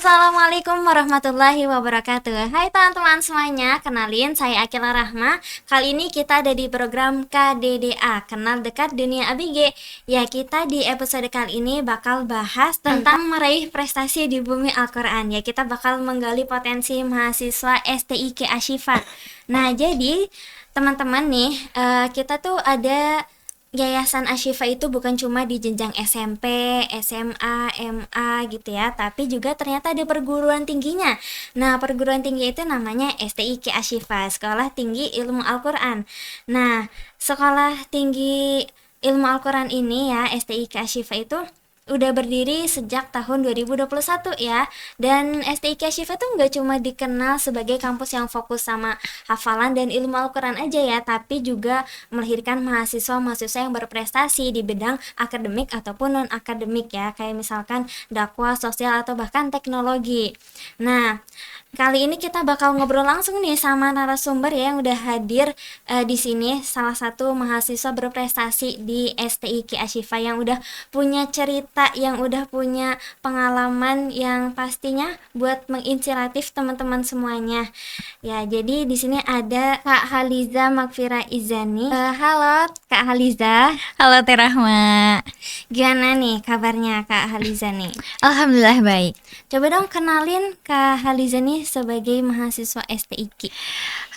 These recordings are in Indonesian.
Assalamualaikum warahmatullahi wabarakatuh. Hai teman-teman semuanya, kenalin saya Akila Rahma. Kali ini kita ada di program KDDA, Kenal Dekat Dunia ABG. Ya, kita di episode kali ini bakal bahas tentang meraih prestasi di bumi Al-Quran. Ya, kita bakal menggali potensi mahasiswa STIK Ashifa. Nah, jadi teman-teman nih, kita tuh ada Yayasan Ashifa itu bukan cuma di jenjang SMP, SMA, MA gitu ya, tapi juga ternyata ada perguruan tingginya. Nah, perguruan tinggi itu namanya STIK Ashifa, Sekolah Tinggi Ilmu Al-Quran. Nah, Sekolah Tinggi Ilmu Al-Quran ini ya, STIK Ashifa itu udah berdiri sejak tahun 2021 ya. Dan STIK Ashifa tuh nggak cuma dikenal sebagai kampus yang fokus sama hafalan dan ilmu Al-Quran aja ya, tapi juga melahirkan mahasiswa-mahasiswa yang berprestasi di bidang akademik ataupun non-akademik ya, kayak misalkan dakwah, sosial, atau bahkan teknologi. Nah, kali ini kita bakal ngobrol langsung nih sama narasumber ya yang udah hadir di sini, salah satu mahasiswa berprestasi di STIK Ashifa yang udah punya cerita, yang udah punya pengalaman yang pastinya buat menginspiratif teman-teman semuanya. Ya, jadi di sini ada Kak Haliza Magfira Izani. Halo Kak Haliza. Halo Teh Rahma. Gimana nih kabarnya Kak Haliza nih? Alhamdulillah baik. Coba dong kenalin Kak Haliza nih sebagai mahasiswa STIK.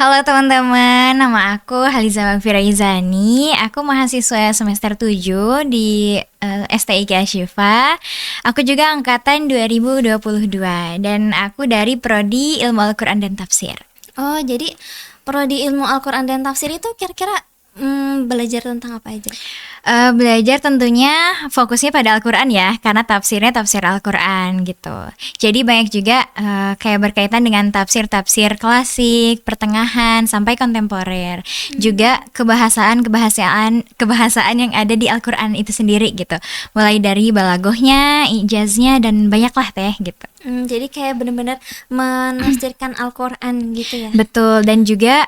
Halo teman-teman, nama aku Haliza Magfira Izani. Aku mahasiswa semester 7 di STIK Ashifa. Aku juga angkatan 2022 dan aku dari Prodi Ilmu Al-Quran dan Tafsir. Oh, jadi Prodi Ilmu Al-Quran dan Tafsir itu kira-kira belajar tentang apa aja? Belajar tentunya fokusnya pada Al-Quran ya, karena tafsirnya tafsir Al-Quran gitu. Jadi banyak juga kayak berkaitan dengan tafsir-tafsir klasik, pertengahan, sampai kontemporer. Juga kebahasaan yang ada di Al-Quran itu sendiri gitu. Mulai dari balagohnya, ijaznya, dan banyaklah teh gitu. Jadi kayak benar-benar menafsirkan Al-Quran gitu ya? Betul, dan juga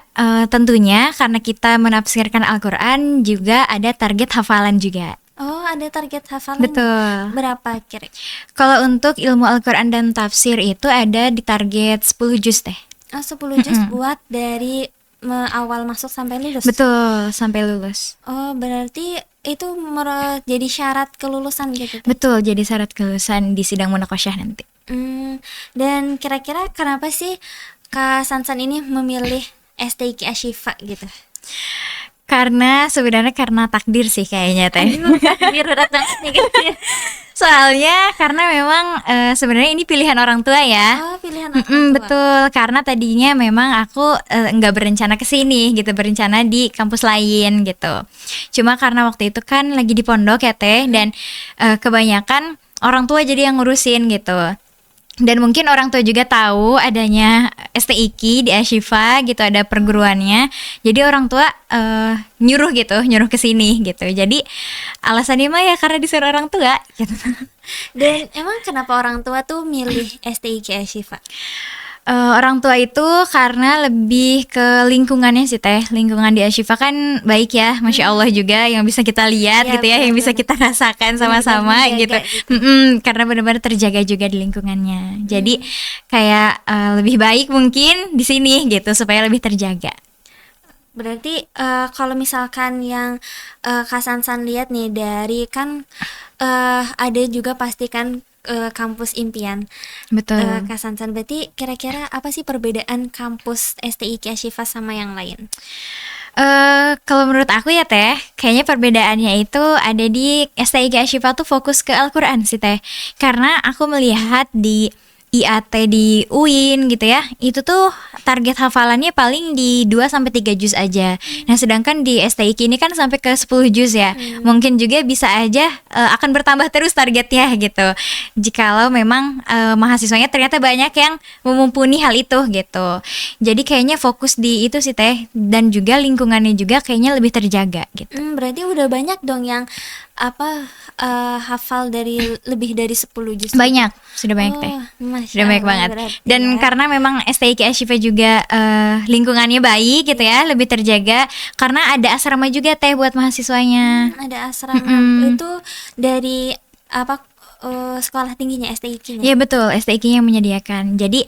tentunya karena kita menafsirkan Al-Quran juga ada target hafalan juga. Oh, ada target hafalan. Betul. Berapa kira? Kalau untuk ilmu Al-Quran dan tafsir itu ada di target 10 juz teh. Oh, 10 juz buat dari awal masuk sampai lulus? Betul, sampai lulus. Oh, berarti itu jadi syarat kelulusan gitu? Betul, jadi syarat kelulusan di sidang munaqasyah nanti. Dan kira-kira kenapa sih Kak Sansan ini memilih STIK Ashifa gitu? Karena takdir sih kayaknya teh. Takdir berat banget nih kayaknya. Soalnya karena memang sebenarnya ini pilihan orang tua ya. Oh, pilihan orang tua. Betul, karena tadinya memang aku nggak berencana ke sini gitu, berencana di kampus lain gitu. Cuma karena waktu itu kan lagi di pondok ya teh, dan kebanyakan orang tua jadi yang ngurusin gitu. Dan mungkin orang tua juga tahu adanya STIK di Ashifa gitu, ada perguruannya. Jadi orang tua nyuruh ke sini gitu. Jadi alasannya mah ya karena disuruh orang tua gitu. Dan emang kenapa orang tua tuh milih STIK Ashifa? Orang tua itu karena lebih ke lingkungannya sih teh. Lingkungan di Ashifa kan baik ya, Masya Allah juga, yang bisa kita lihat Ya, gitu ya, yang bisa kita rasakan sama-sama gitu. Karena benar-benar terjaga juga di lingkungannya. Jadi kayak lebih baik mungkin di sini gitu supaya lebih terjaga. Berarti kalau misalkan yang Kak Sansan lihat nih dari kan ada juga pastikan kampus impian. Betul. Kak Sansan, berarti kira-kira apa sih perbedaan kampus STIK Ashifa sama yang lain? Kalau menurut aku ya teh, kayaknya perbedaannya itu ada di STIK Ashifa tuh fokus ke Al-Quran sih teh. Karena aku melihat di IAT di UIN gitu ya, itu tuh target hafalannya paling di 2-3 juz aja. Nah sedangkan di STIK ini kan sampai ke 10 juz ya. Mungkin juga bisa aja akan bertambah terus targetnya gitu, jikalau memang mahasiswanya ternyata banyak yang mumpuni hal itu gitu. Jadi kayaknya fokus di itu sih teh, dan juga lingkungannya juga kayaknya lebih terjaga gitu. Berarti udah banyak dong yang hafal dari lebih dari 10 juz. Banyak, sudah banyak teh. Sudah banyak banget. Dan karena memang STIK Ashifa juga lingkungannya baik gitu ya, lebih terjaga karena ada asrama juga teh buat mahasiswanya. Ada asrama. Itu dari apa sekolah tingginya STIK-nya. Iya betul, STIK yang menyediakan. Jadi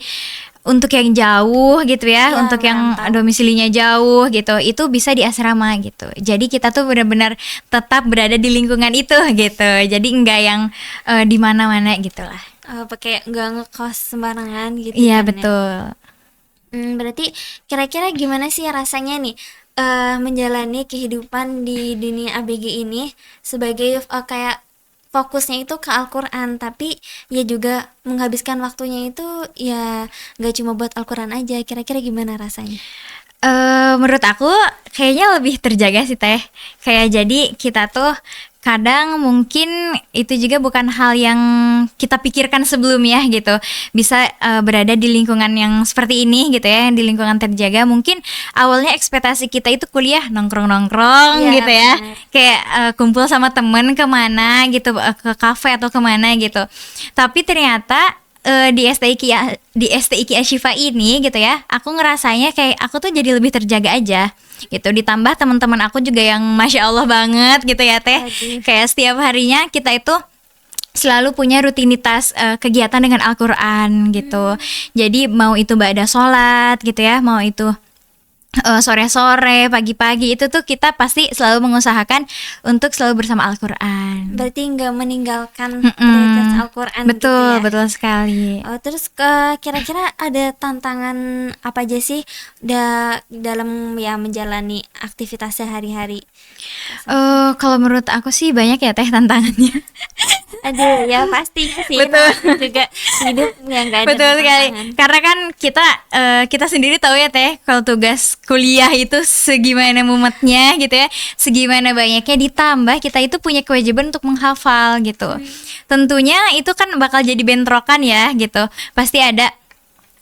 untuk yang jauh gitu ya, Iya, untuk yang merantau. domisilinya jauh gitu, itu bisa di asrama gitu. Jadi kita tuh benar-benar tetap berada di lingkungan itu gitu. Jadi enggak yang di mana-mana gitu lah. Pakai nggak ngekos sembarangan gitu Iya kan ya. betul. Berarti kira-kira gimana sih rasanya nih menjalani kehidupan di dunia ABG ini sebagai kayak fokusnya itu ke Al-Quran, tapi ya juga menghabiskan waktunya itu ya nggak cuma buat Al-Quran aja. Kira-kira gimana rasanya? Menurut aku kayaknya lebih terjaga sih Teh. Kayak jadi kita tuh kadang mungkin itu juga bukan hal yang kita pikirkan sebelumnya gitu. Bisa berada di lingkungan yang seperti ini gitu ya, di lingkungan terjaga. Mungkin awalnya ekspektasi kita itu kuliah nongkrong-nongkrong Iya, gitu ya. benar. Kayak kumpul sama temen kemana gitu, ke kafe atau kemana gitu. Tapi ternyata di STIK Ashifa ini gitu ya, aku ngerasanya kayak aku tuh jadi lebih terjaga aja gitu. Ditambah teman-teman aku juga yang masya Allah banget gitu ya Teh. Aduh. Kayak setiap harinya kita itu selalu punya rutinitas kegiatan dengan Al-Quran gitu. Jadi mau itu ba'da sholat gitu ya, mau itu sore-sore, pagi-pagi, itu tuh kita pasti selalu mengusahakan untuk selalu bersama Al-Quran. Berarti nggak meninggalkan Mm-mm. prioritas Al-Quran gitu Betul, ya. betul sekali. Terus kira-kira ada tantangan apa aja sih dalam ya menjalani aktivitas sehari-hari? Kalau menurut aku sih banyak ya Teh tantangannya. Aduh, ya pasti sih. Betul. namanya juga hidup yang nggak ada Betul sekali. tantangan. Karena kan kita sendiri tahu ya Teh, kalau tugas kuliah itu segimana mumetnya gitu ya, segimana banyaknya, ditambah kita itu punya kewajiban untuk menghafal gitu. Tentunya itu kan bakal jadi bentrokan ya gitu. Pasti ada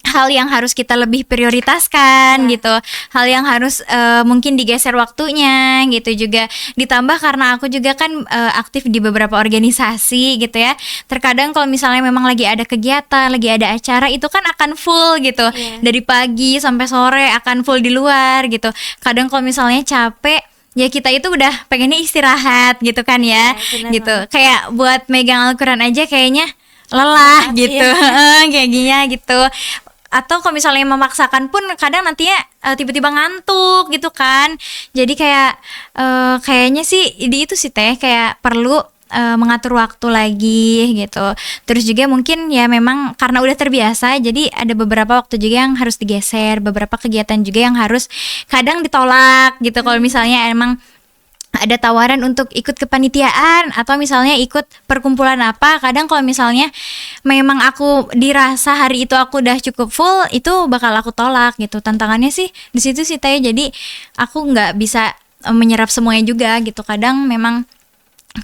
hal yang harus kita lebih prioritaskan gitu, hal yang harus mungkin digeser waktunya gitu juga. Ditambah karena aku juga kan aktif di beberapa organisasi gitu ya, terkadang kalau misalnya memang lagi ada kegiatan, lagi ada acara, itu kan akan full gitu. Iya. Dari pagi sampai sore akan full di luar gitu. Kadang kalau misalnya capek, ya kita itu udah pengennya istirahat gitu kan ya, Iya, benar gitu. banget. Kayak buat megang Al-Quran aja kayaknya lelah gitu. Kayak gini gitu. Atau kalau misalnya memaksakan pun kadang nantinya tiba-tiba ngantuk gitu kan. Jadi kayak kayaknya sih di itu sih Teh, kayak perlu mengatur waktu lagi gitu. Terus juga mungkin ya memang karena udah terbiasa, jadi ada beberapa waktu juga yang harus digeser, beberapa kegiatan juga yang harus kadang ditolak gitu. Kalau misalnya emang ada tawaran untuk ikut kepanitiaan atau misalnya ikut perkumpulan apa, kadang kalau misalnya memang aku dirasa hari itu aku udah cukup full, itu bakal aku tolak gitu. Tantangannya sih di situ sih Teh. Jadi aku nggak bisa menyerap semuanya juga gitu. Kadang memang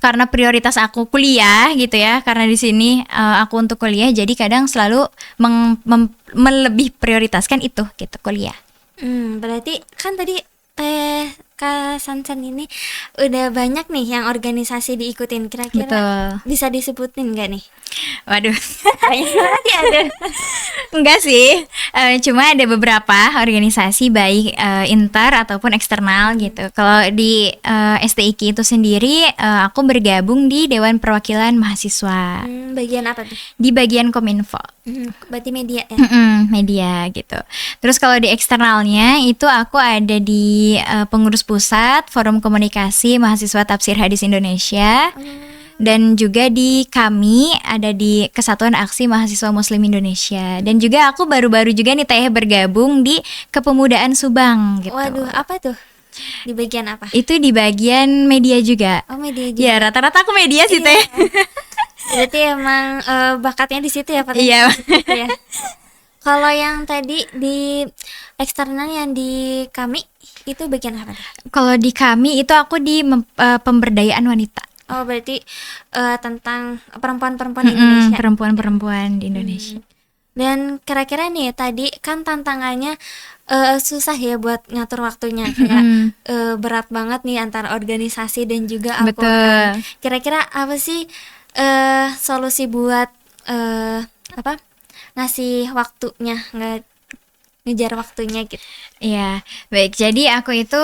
karena prioritas aku kuliah gitu ya, karena di sini aku untuk kuliah, jadi kadang selalu melebih prioritaskan itu gitu, kuliah. Berarti kan tadi Teh Kak Sansan ini udah banyak nih yang organisasi diikutin. Kira-kira Betul. bisa disebutin nggak nih? Waduh. Banyak banget ya ada. Enggak sih, cuma ada beberapa organisasi baik inter ataupun eksternal gitu. Kalau di STIK itu sendiri, aku bergabung di Dewan Perwakilan Mahasiswa Bagian apa tuh? di bagian Kominfo. Berarti media ya. Media gitu. Terus kalau di eksternalnya itu aku ada di pengurus pusat Forum Komunikasi Mahasiswa Tafsir Hadis Indonesia. Dan juga di kami ada di Kesatuan Aksi Mahasiswa Muslim Indonesia. Dan juga aku baru-baru juga nih Teh bergabung di Kepemudaan Subang gitu. Waduh, apa tuh? Di bagian apa? Itu di bagian media juga. Oh, media juga. Ya rata-rata aku media sih Teh. Berarti emang bakatnya di situ ya, Pak? Iya. Ya. Kalau yang tadi di eksternal yang di kami itu bagian apa? Kalau di kami itu aku di pemberdayaan wanita. Oh, berarti tentang perempuan-perempuan Indonesia. Perempuan-perempuan di Indonesia. Dan kira-kira nih tadi kan tantangannya susah ya buat ngatur waktunya, kayak berat banget nih antara organisasi dan juga Al-Quran. Betul. Kira-kira apa sih solusi buat apa ngasih waktunya, ngejar waktunya gitu? Iya, baik. Jadi aku itu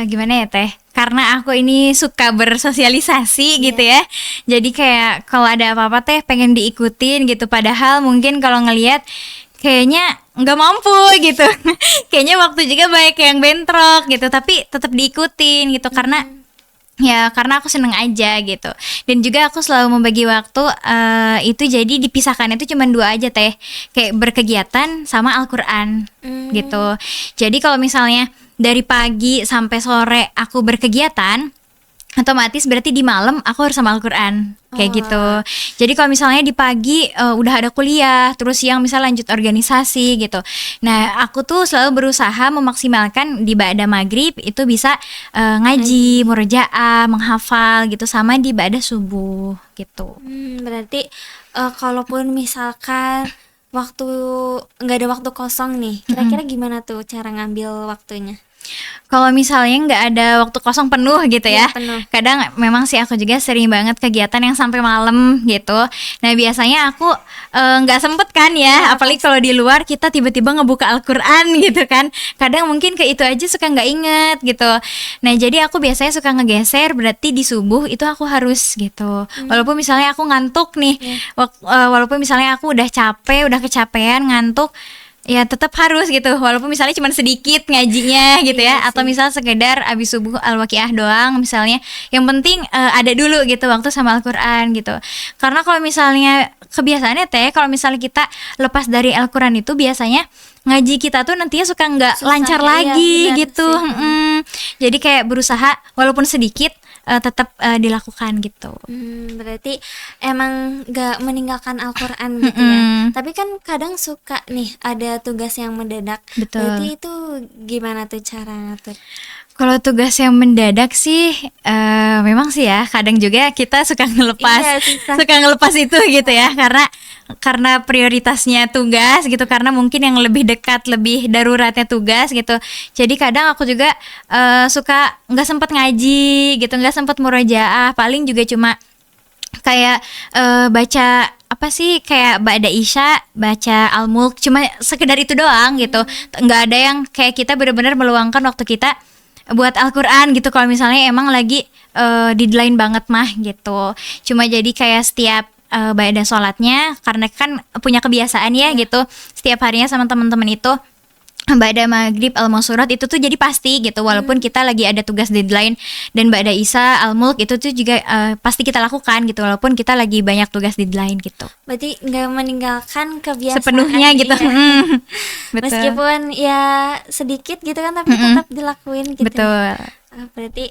gimana ya Teh? karena aku ini suka bersosialisasi gitu ya. Jadi kayak kalau ada apa-apa teh pengen diikutin gitu. Padahal mungkin kalau ngelihat kayaknya nggak mampu gitu. Kayaknya waktu juga banyak yang bentrok gitu, tapi tetap diikutin gitu karena ya karena aku seneng aja gitu. Dan juga aku selalu membagi waktu itu jadi dipisahkan itu cuma dua aja teh. Kayak berkegiatan sama Al-Qur'an gitu. Jadi kalau misalnya dari pagi sampai sore aku berkegiatan, otomatis berarti di malam aku harus sama Al-Qur'an kayak gitu. Jadi kalau misalnya di pagi udah ada kuliah, terus siang misal lanjut organisasi gitu. Nah, aku tuh selalu berusaha memaksimalkan di ba'da maghrib itu bisa ngaji, murojaah, menghafal gitu sama di ba'da subuh gitu. Berarti kalaupun misalkan waktu nggak ada waktu kosong nih, kira-kira gimana tuh cara ngambil waktunya? Kalau misalnya nggak ada waktu kosong penuh gitu ya, Iya, penuh. kadang memang sih aku juga sering banget kegiatan yang sampai malam gitu. Nah biasanya aku nggak sempet kan ya, apalagi kalau di luar kita tiba-tiba ngebuka Al-Qur'an gitu kan. Kadang mungkin ke itu aja suka nggak inget gitu. Nah jadi aku biasanya suka ngegeser, berarti di subuh itu aku harus gitu. Walaupun misalnya aku ngantuk nih, walaupun misalnya aku udah capek, udah kecapean, ngantuk, ya tetap harus gitu walaupun misalnya cuma sedikit ngajinya gitu ya, atau misal sekedar abis subuh al-waqiah doang misalnya, yang penting ada dulu gitu waktu sama Al-Qur'an gitu. Karena kalau misalnya kebiasaannya teh kalau misalnya kita lepas dari Al-Qur'an itu biasanya ngaji kita tuh nantinya suka nggak Susah, lancar iya, lagi benar gitu. sih. Jadi kayak berusaha walaupun sedikit tetap dilakukan gitu. Berarti emang gak meninggalkan Al-Quran gitu ya. Tapi kan kadang suka nih ada tugas yang mendadak. Betul. Berarti itu gimana tuh cara ngatur? Kalau tugas yang mendadak sih memang sih ya kadang juga kita suka ngelepas Iya, susah. suka ngelepas itu gitu ya, karena prioritasnya tugas gitu, karena mungkin yang lebih dekat lebih daruratnya tugas gitu. Jadi kadang aku juga suka nggak sempet ngaji gitu, nggak sempet murojaah, paling juga cuma kayak baca apa sih kayak ba'da isya baca al-mulk, cuma sekedar itu doang gitu. Nggak ada yang kayak kita benar-benar meluangkan waktu kita buat Al-Qur'an gitu kalau misalnya emang lagi deadline banget mah gitu. Cuma jadi kayak setiap ba'da sholatnya, karena kan punya kebiasaan ya gitu, setiap harinya sama teman-teman itu ba'da maghrib al-masurat itu tuh jadi pasti gitu, walaupun kita lagi ada tugas deadline. Dan ba'da isya al-mulk itu tuh juga pasti kita lakukan gitu, walaupun kita lagi banyak tugas deadline gitu. Berarti nggak meninggalkan kebiasaan Sepenuhnya gitu. iya. Betul. Meskipun ya sedikit gitu kan, tapi tetap dilakuin gitu. Betul. Berarti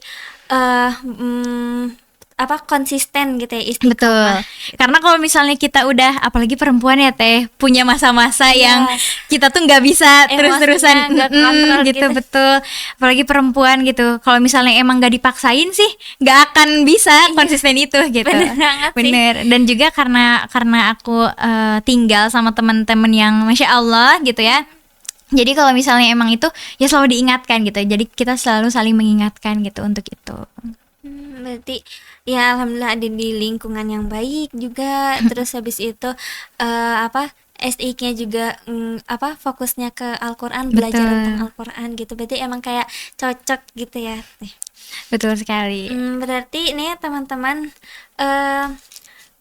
apa konsisten gitu ya, Betul. istiqomah. Karena kalau misalnya kita udah, apalagi perempuan ya teh, punya masa-masa yang kita tuh nggak bisa terus-terusan nggak kontrol gitu, gitu. betul. Apalagi perempuan gitu. Kalau misalnya emang nggak dipaksain sih, nggak akan bisa konsisten itu gitu. Bener banget sih. Bener. Dan juga karena aku tinggal sama teman-teman yang masya Allah gitu ya. Jadi kalau misalnya emang itu ya selalu diingatkan gitu. Jadi kita selalu saling mengingatkan gitu untuk itu. Berarti ya alhamdulillah ada di lingkungan yang baik juga. Terus habis itu apa SI-nya juga apa fokusnya ke Al-Quran, belajar Betul. tentang Al-Quran gitu. Berarti emang kayak cocok gitu ya. Betul sekali. Berarti nih teman-teman,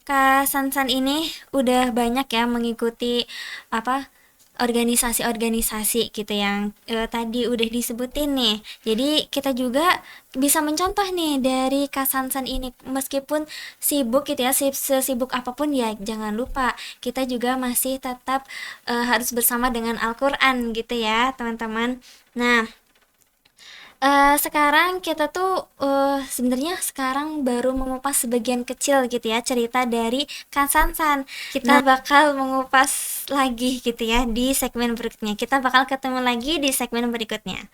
Kak Sansan ini udah banyak ya mengikuti apa organisasi-organisasi gitu yang tadi udah disebutin nih. Jadi kita juga bisa mencontoh nih dari Kak Sansan ini, meskipun sibuk gitu ya, sesibuk apapun ya jangan lupa kita juga masih tetap harus bersama dengan Al-Quran gitu ya teman-teman. Nah, sekarang kita tuh sebenarnya sekarang baru mengupas sebagian kecil gitu ya cerita dari Kak Sansan. Kita bakal mengupas lagi gitu ya di segmen berikutnya. Kita bakal ketemu lagi di segmen berikutnya.